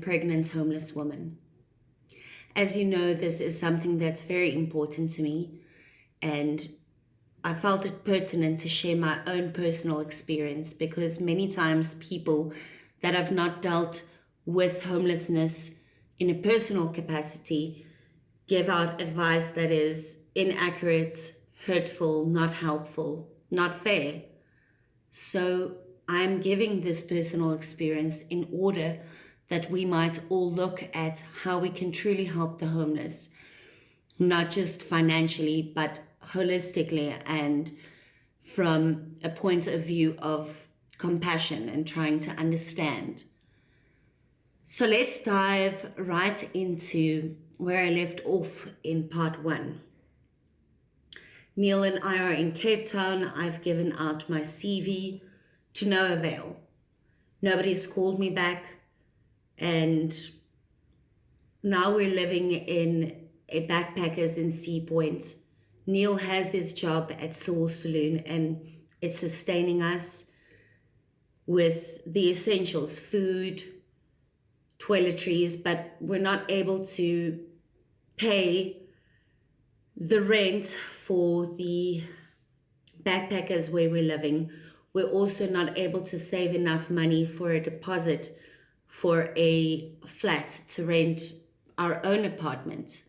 Pregnant homeless woman. As you know, this is something that's very important to me, and I felt it pertinent to share my own personal experience because many times people that have not dealt with homelessness in a personal capacity give out advice that is inaccurate, hurtful, not helpful, not fair. So I'm giving this personal experience in order that we might all look at how we can truly help the homeless, not just financially, but holistically and from a point of view of compassion and trying to understand. So let's dive right into where I left off in part 1. Neil and I are in Capetown. I've given out my CV to no avail. Nobody's called me back, and now we're living in a backpackers in Sea Point. Neil has his job at Soul Saloon, and it's sustaining us with the essentials, food, toiletries, but we're not able to pay the rent for the backpackers where we're living. We're also not able to save enough money for a deposit for a flat to rent our own apartment.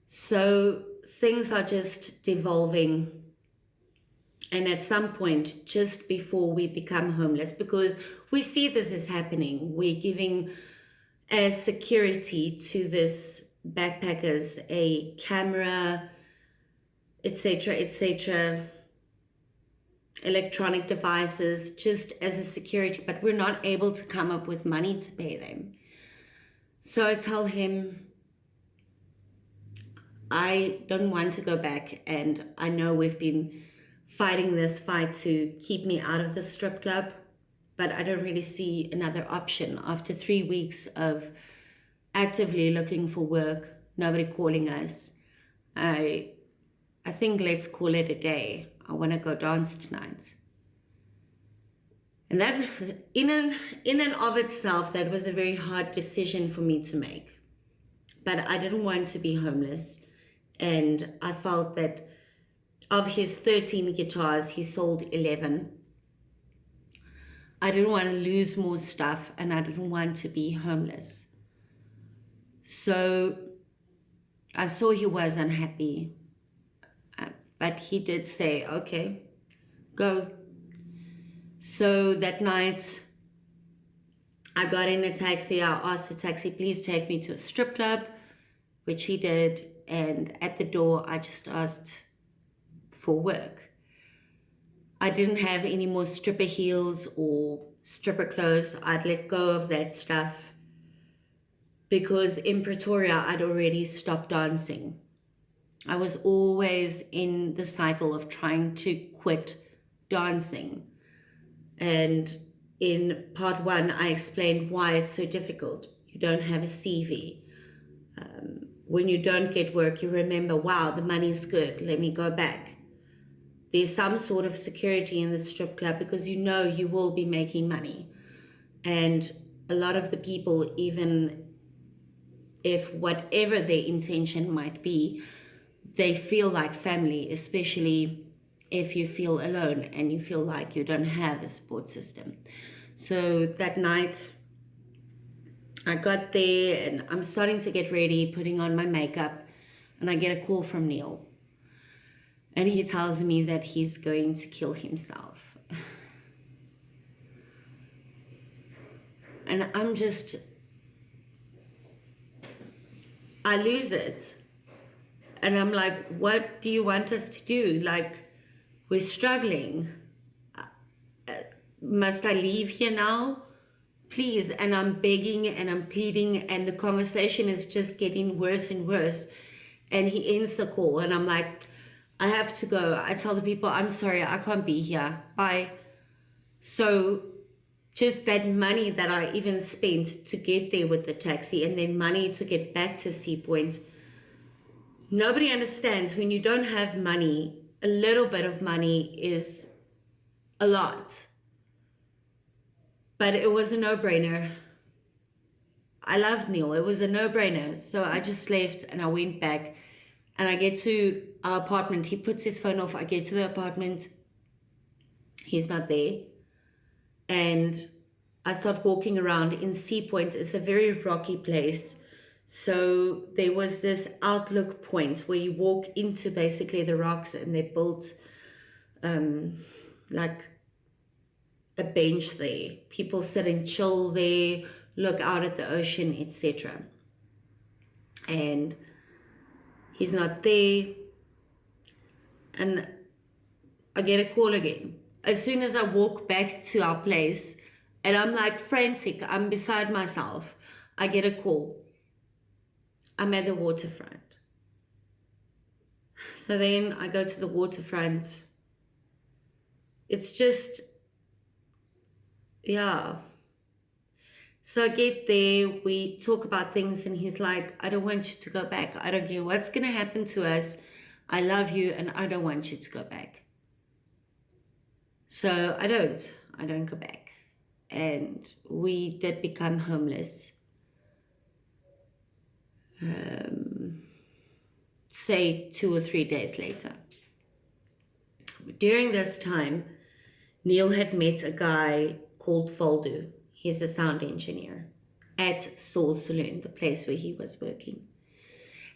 So things are just devolving. And at some point, just before we become homeless, because we see this is happening, we're giving as security to this backpackers a camera, etc., electronic devices, just as a security, but we're not able to come up with money to pay them. So I tell him, I don't want to go back, and I know we've been fighting this fight to keep me out of the strip club, but I don't really see another option. After 3 weeks of actively looking for work, nobody calling us, I think let's call it a day. I want to go dance tonight. And that, in and of itself, that was a very hard decision for me to make. But I didn't want to be homeless. And I felt that of his 13 guitars, he sold 11. I didn't want to lose more stuff, and I didn't want to be homeless. So I saw he was unhappy. But he did say, okay, go. So that night, I got in a taxi. I asked the taxi, please take me to a strip club, which he did. And at the door, I just asked for work. I didn't have any more stripper heels or stripper clothes. I'd let go of that stuff because in Pretoria, I'd already stopped dancing. I was always in the cycle of trying to quit dancing. And in part 1, I explained why it's so difficult. You don't have a CV. When you don't get work, you remember, wow, the money's good, let me go back. There's some sort of security in the strip club because you know you will be making money. And a lot of the people, even if whatever their intention might be, they feel like family, especially if you feel alone and you feel like you don't have a support system. So that night, I got there and I'm starting to get ready, putting on my makeup, and I get a call from Neil. And he tells me that he's going to kill himself. And I lose it. And I'm like, what do you want us to do? Like, we're struggling. Must I leave here now? Please. And I'm begging and I'm pleading, and the conversation is just getting worse and worse. And he ends the call, and I'm like, I have to go. I tell the people, I'm sorry, I can't be here. Bye. So just that money that I even spent to get there with the taxi, and then money to get back to Sea Point. Nobody understands when you don't have money, a little bit of money is a lot. But it was a no-brainer. I loved Neil. It was a no-brainer. So I just left and I went back and I get to our apartment. He puts his phone off. I get to the apartment. He's not there. And I start walking around in Sea Point. It's a very rocky place. So there was this outlook point where you walk into basically the rocks, and they built like a bench there. People sit and chill there, look out at the ocean, etc. And he's not there. And I get a call again. As soon as I walk back to our place, and I'm like frantic, I'm beside myself, I get a call. I'm at the waterfront. So then I go to the waterfront. It's just, yeah. So I get there, we talk about things, and he's like, I don't want you to go back. I don't care what's going to happen to us. I love you, and I don't want you to go back. So I don't go back. And we did become homeless. Say 2 or 3 days later. During this time, Neil had met a guy called Voldu. He's a sound engineer at Soul Saloon, the place where he was working.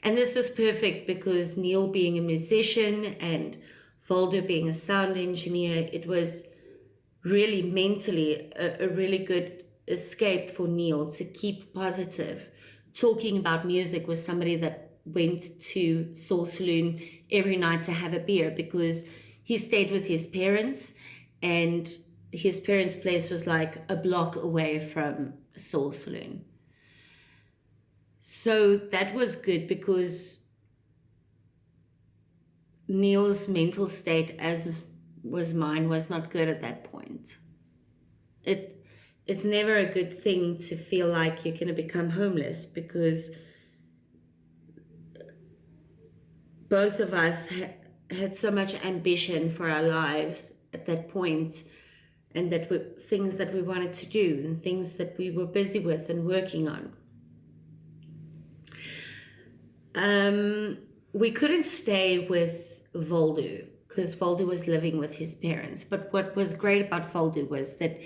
And this was perfect because Neil being a musician and Voldu being a sound engineer, it was really mentally a really good escape for Neil to keep positive. Talking about music with somebody that went to Soul Saloon every night to have a beer, because he stayed with his parents, and his parents' place was like a block away from Soul Saloon. So that was good because Neil's mental state, as was mine, was not good at that point. It's never a good thing to feel like you're going to become homeless, because both of us had so much ambition for our lives at that point, and that were things that we wanted to do and things that we were busy with and working on. We couldn't stay with Voldu because Voldu was living with his parents. But what was great about Voldu was that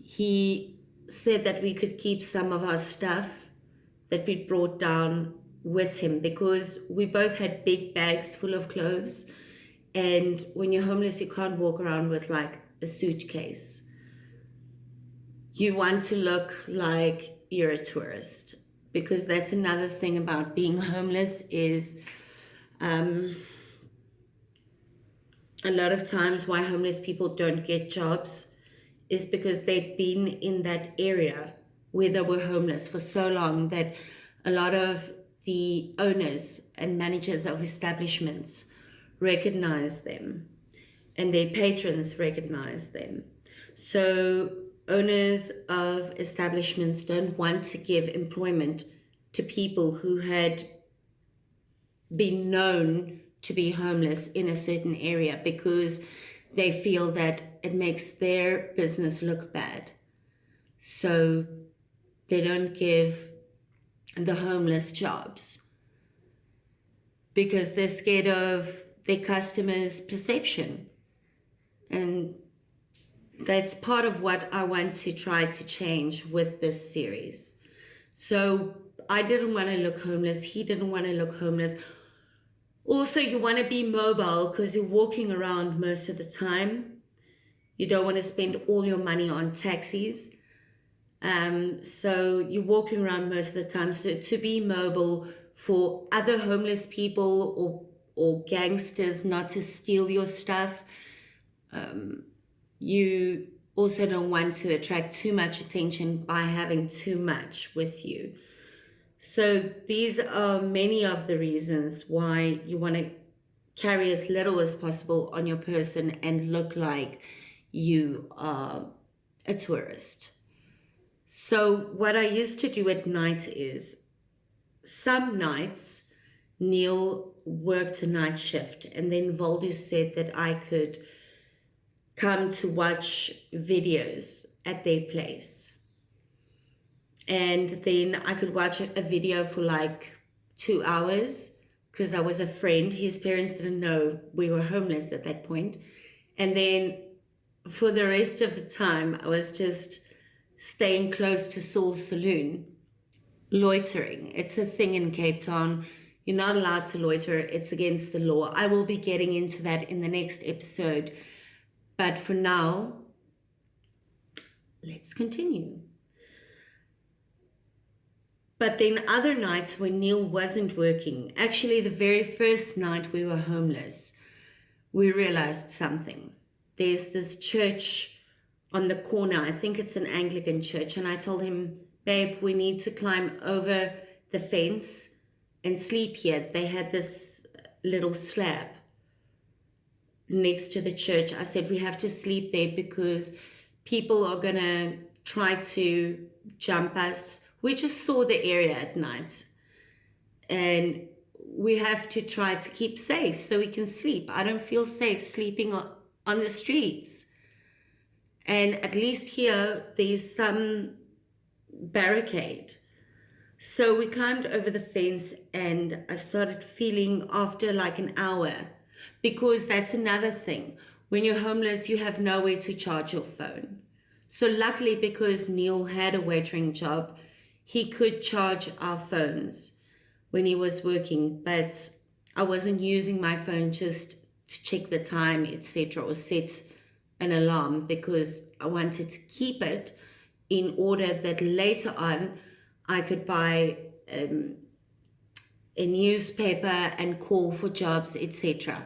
he said that we could keep some of our stuff that we'd brought down with him, because we both had big bags full of clothes. And when you're homeless, you can't walk around with like a suitcase. You want to look like you're a tourist, because that's another thing about being homeless is a lot of times why homeless people don't get jobs is because they've been in that area where they were homeless for so long that a lot of the owners and managers of establishments recognize them, and their patrons recognize them. So owners of establishments don't want to give employment to people who had been known to be homeless in a certain area, because they feel that it makes their business look bad. So they don't give the homeless jobs because they're scared of their customers' perception. And that's part of what I want to try to change with this series. So I didn't want to look homeless. He didn't want to look homeless. Also, you want to be mobile because you're walking around most of the time. You don't want to spend all your money on taxis. So you're walking around most of the time. So to be mobile for other homeless people or gangsters not to steal your stuff. You also don't want to attract too much attention by having too much with you. So these are many of the reasons why you want to carry as little as possible on your person and look like you are a tourist. So what I used to do at night is, some nights Neil worked a night shift, and then Voldu said that I could come to watch videos at their place. And then I could watch a video for like 2 hours because I was a friend. His parents didn't know we were homeless at that point. And then for the rest of the time, I was just staying close to Saul's Saloon, loitering. It's a thing in Cape Town. You're not allowed to loiter. It's against the law. I will be getting into that in the next episode. But for now, let's continue. But then other nights when Neil wasn't working, actually the very first night we were homeless, we realized something. There's this church on the corner. I think it's an Anglican church. And I told him, babe, we need to climb over the fence and sleep here. They had this little slab next to the church. I said, we have to sleep there because people are going to try to jump us. We just saw the area at night and we have to try to keep safe so we can sleep. I don't feel safe sleeping on the streets. And at least here, there's some barricade. So we climbed over the fence and I started feeling after like an hour, because that's another thing. When you're homeless, you have nowhere to charge your phone. So luckily, because Neil had a waitering job, he could charge our phones when he was working, but I wasn't using my phone just to check the time, etc., or set an alarm, because I wanted to keep it in order that later on I could buy a newspaper and call for jobs, etc.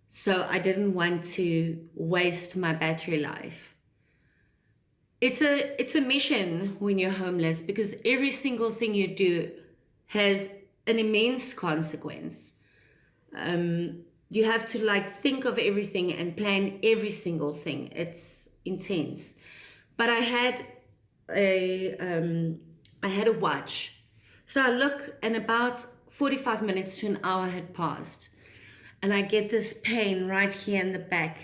So I didn't want to waste my battery life. It's a mission when you're homeless, because every single thing you do has an immense consequence. You have to like think of everything and plan every single thing. It's intense. But I had a watch. So I look and about 45 minutes to an hour had passed. And I get this pain right here in the back.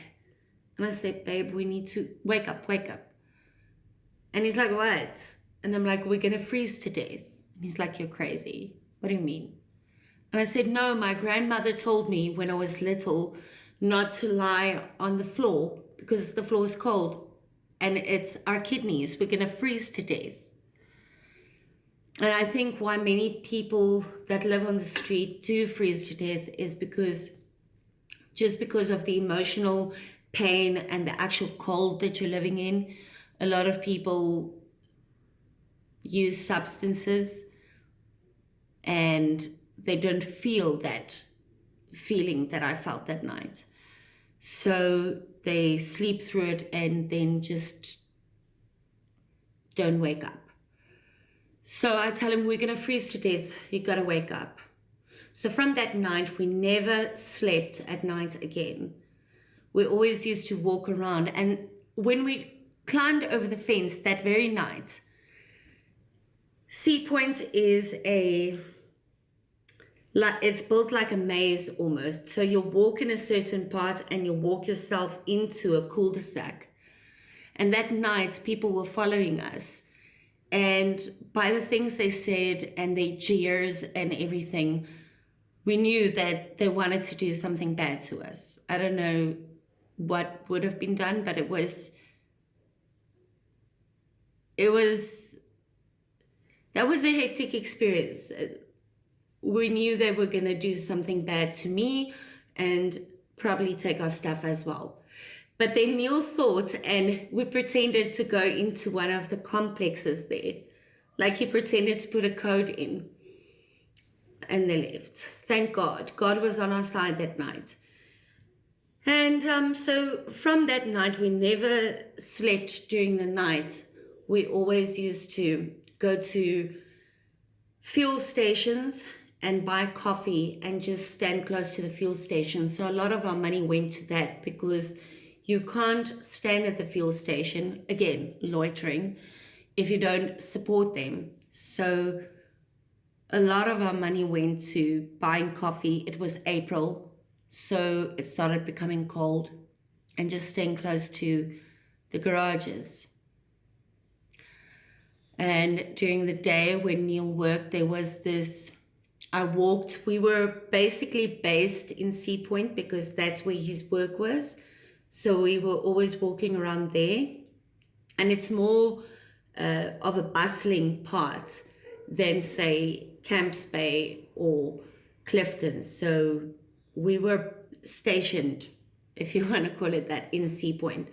And I say, babe, we need to wake up. And he's like, what? And I'm like, we're going to freeze to death. And he's like, you're crazy. What do you mean? And I said, no, my grandmother told me when I was little not to lie on the floor because the floor is cold and it's our kidneys. We're going to freeze to death. And I think why many people that live on the street do freeze to death is because of the emotional pain and the actual cold that you're living in. A lot of people use substances and they don't feel that feeling that I felt that night. So they sleep through it and then just don't wake up. So I tell him, we're going to freeze to death. You got to wake up. So from that night, we never slept at night again. We always used to walk around. And when we climbed over the fence that very night, Sea Point is it's built like a maze almost. So you'll walk in a certain part and you'll walk yourself into a cul-de-sac. And that night, people were following us. And by the things they said and their jeers and everything, we knew that they wanted to do something bad to us. I don't know what would have been done, but that was a hectic experience. We knew they were going to do something bad to me and probably take our stuff as well. But then Neil thought, and we pretended to go into one of the complexes there. Like he pretended to put a code in. And they left. Thank God. God was on our side that night. And so from that night, we never slept during the night. We always used to go to fuel stations and buy coffee and just stand close to the fuel station. So a lot of our money went to that because you can't stand at the fuel station, again, loitering, if you don't support them. So a lot of our money went to buying coffee. It was April, so it started becoming cold, and just staying close to the garages. And during the day when Neil worked, there was this, we were basically based in Sea Point because that's where his work was. So we were always walking around there. And it's more of a bustling part than, say, Camps Bay or Clifton. So we were stationed, if you want to call it that, in Sea Point.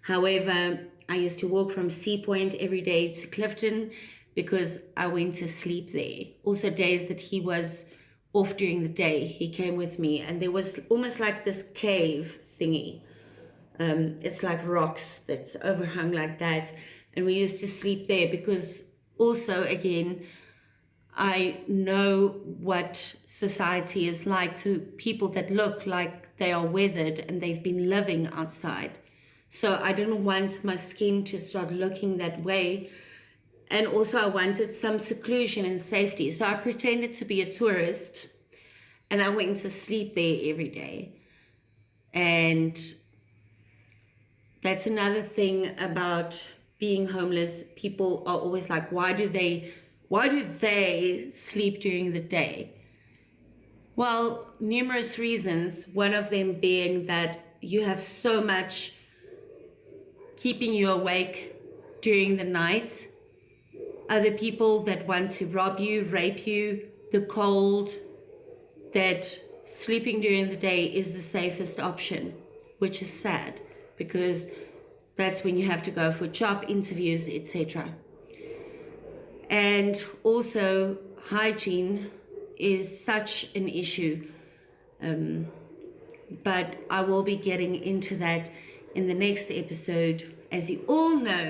However, I used to walk from Sea Point every day to Clifton because I went to sleep there. Also, days that he was off during the day, he came with me, and there was almost like this cave thingy. It's like rocks that's overhung like that, and we used to sleep there because also, again, I know what society is like to people that look like they are weathered and they've been living outside. So I didn't want my skin to start looking that way. And also I wanted some seclusion and safety. So I pretended to be a tourist and I went to sleep there every day. And that's another thing about being homeless. People are always like, why do they sleep during the day? Well, numerous reasons. One of them being that you have so much keeping you awake during the night. Other people that want to rob you, rape you, the cold, that sleeping during the day is the safest option, which is sad because that's when you have to go for job interviews, etc. And also hygiene is such an issue, but I will be getting into that in the next episode. As you all know,